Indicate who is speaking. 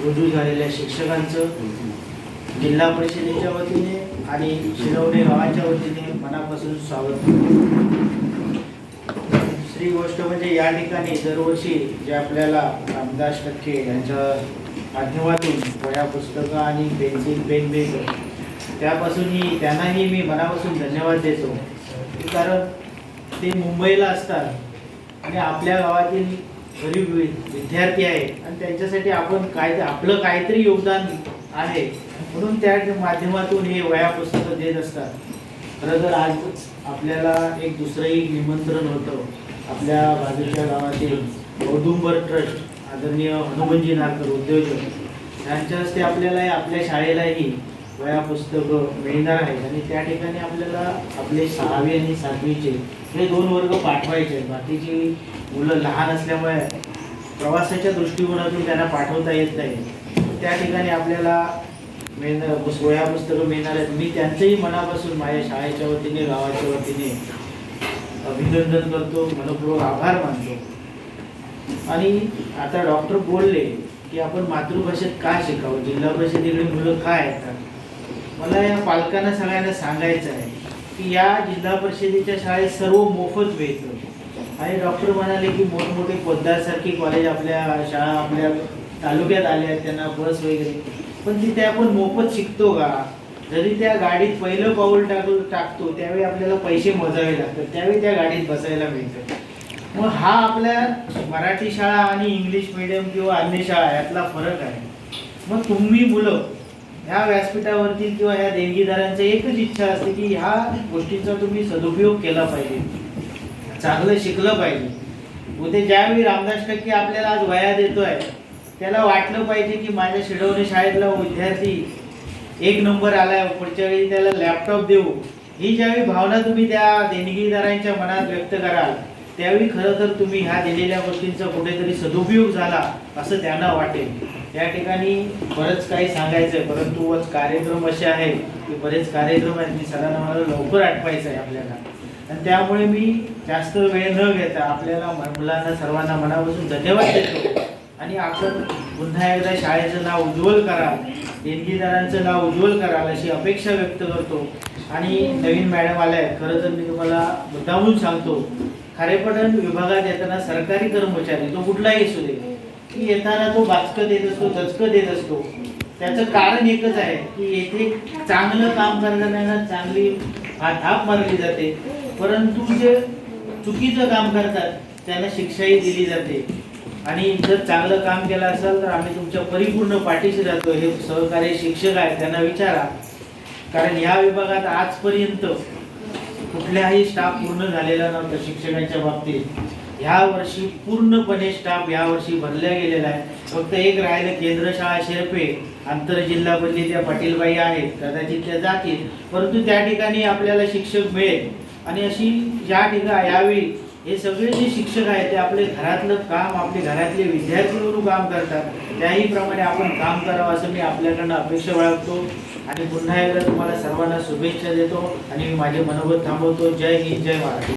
Speaker 1: रुजू झालेल्या शिक्षकांचं जिल्हा परिषदेच्या वतीने आणि शिरवणे गावाच्या वतीने मनापासून स्वागत करतो। दुसरी गोष्ट म्हणजे या ठिकाणी दरवर्षी जे आपल्याला रामदास टक्के यांच्या माध्यमातून वह्या पुस्तकं आणि पेन्सिल पेन मिळतं, त्यापासूनही त्यांनाही मी मनापासून धन्यवाद देतो, कारण ते मुंबईला असतात आणि आपल्या गावातील गरीब विद्यार्थी आहेत आणि त्यांच्यासाठी आपण आपलं काहीतरी योगदान आहे म्हणून त्या माध्यमातून हे वह्या पुस्तकं देत असतात। खरं तर आज आपल्याला एक दुसरंही निमंत्रण होतं। आपल्या बाजूच्या गावातील औदुंबर ट्रस्ट आदरणीय हनुमंतजी नारकर उद्योजक यांच्या हस्ते आपल्याला आपल्या शाळेलाही वह्या पुस्तकं मिळणार आहेत आणि त्या ठिकाणी आपल्याला आपले 6वी आणि 7वीचे हे 2 वर्ग पाठवायचे आहेत। बाकीची मुलं लहान असल्यामुळे प्रवासाच्या दृष्टिकोनातून त्यांना पाठवता येत नाही, त्या ठिकाणी आपल्याला वह्या पुस्तकं मिळणार आहेत। मी त्यांचंही मनापासून माझ्या शाळेच्या वतीने गावाच्या वतीने अभिनंदन करतो, मनपूर्वक आभार मानतो। आणि आता डॉक्टर बोलले की आपण मातृभाषेत का शिकावं, जिल्हा परिषदेकडे मुलं काय येतात, मला या पालकांना सगळ्यांना सांगायचं आहे की या जिल्हा परिषदेच्या शाळेत सर्व मोफत मिळतं आणि डॉक्टर म्हणाले की मोठमोठे पोद्दारसारखी कॉलेज आपल्या शाळा आपल्या तालुक्यात आल्या आहेत, त्यांना बस वगैरे, पण तिथे आपण मोफत शिकतो का? जरी त्या गाडीत पहिलं पाऊल टाकतो त्यावेळी आपल्याला पैसे मोजावे लागतात, त्यावेळी त्या गाडीत बसायला मिळतं। मग हा आपल्या मराठी शाळा आणि इंग्लिश मीडियम किंवा अन्य शाळा यातला फरक आहे। मग तुम्ही मुलं ह्या व्यासपीठावरती किंवा ह्या देणगीदारांची एकच इच्छा असते की ह्या गोष्टींचा तुम्ही सदुपयोग केला पाहिजे, चांगलं शिकलं पाहिजे। उद्या ज्यावेळी रामदास टक्के आपल्याला आज वह्या देतोय त्याला वाटलं पाहिजे की माझ्या शिरवणे शाळेतला विद्यार्थी 1 नंबर आलाय, पुढच्या वेळी त्याला लॅपटॉप देऊ, ही ज्यावेळी भावना तुम्ही त्या देणगीदारांच्या मनात व्यक्त कराल त्यावेळी खरं तर तुम्ही ह्या दिलेल्या गोष्टींचा कुठेतरी सदुपयोग झाला असं त्यांना वाटेल। या ठिकाणी बरंच काही सांगायचं आहे, परंतु आज कार्यक्रम असे आहेत की बरेच कार्यक्रम आहेत, मी सरांना मला लवकर आटवायचं आहे आपल्याला, आणि त्यामुळे मी जास्त वेळ न घेता आपल्याला मुलांना सर्वांना मनापासून धन्यवाद देतो आणि आपण पुन्हा एकदा शाळेचं नाव उज्ज्वल कराल, देणगीदारांचं नाव उज्ज्वल कराल अशी अपेक्षा व्यक्त करतो। आणि नवीन मॅडम आल्या आहेत, खरं तर मी तुम्हाला मुद्दामून सांगतो, खारेपाटण विभागात येताना सरकारी कर्मचारी तो कुठलाही असू दे की येताना तो बाचकं देत असतो, दचकं देत असतो, त्याचं कारण एकच आहे की येथे चांगलं काम करणाऱ्यांना चांगली थाप मारली जाते, परंतु जे चुकीचं काम करतात त्यांना शिक्षाही दिली जाते। आणि जर चांगलं काम केलं असेल तर आम्ही तुमच्या परिपूर्ण पाठीशी राहतो। हे सहकारी शिक्षक आहेत त्यांना विचारा, कारण या विभागात आजपर्यंत कुठल्याही स्टाफ पूर्ण झालेला नव्हता शिक्षकांच्या बाबतीत। ह्या वर्षी पूर्णपणे स्टाफ या वर्षी भरल्या गेलेला आहे। फक्त एक राहिलं केंद्रशाळा शेर्पे आंतरजिल्हा बदली त्या पाटीलबाई आहेत, कदाचित त्या जातील, परंतु त्या ठिकाणी आपल्याला शिक्षक मिळेल। आणि अशी ज्या ठिकाणी यावेळी हे सगळे जे शिक्षक आहेत ते आपले घरातलं काम आपले घरातले विद्यार्थी म्हणून काम करतात, त्याहीप्रमाणे आपण काम करावं असं मी आपल्याकडनं अपेक्षा बाळगतो। आणि पुन्हा एकदा तुम्हाला सर्वांना शुभेच्छा देतो आणि मी माझे मनोगत थांबवतो। जय हिंद, जय महाराष्ट्र।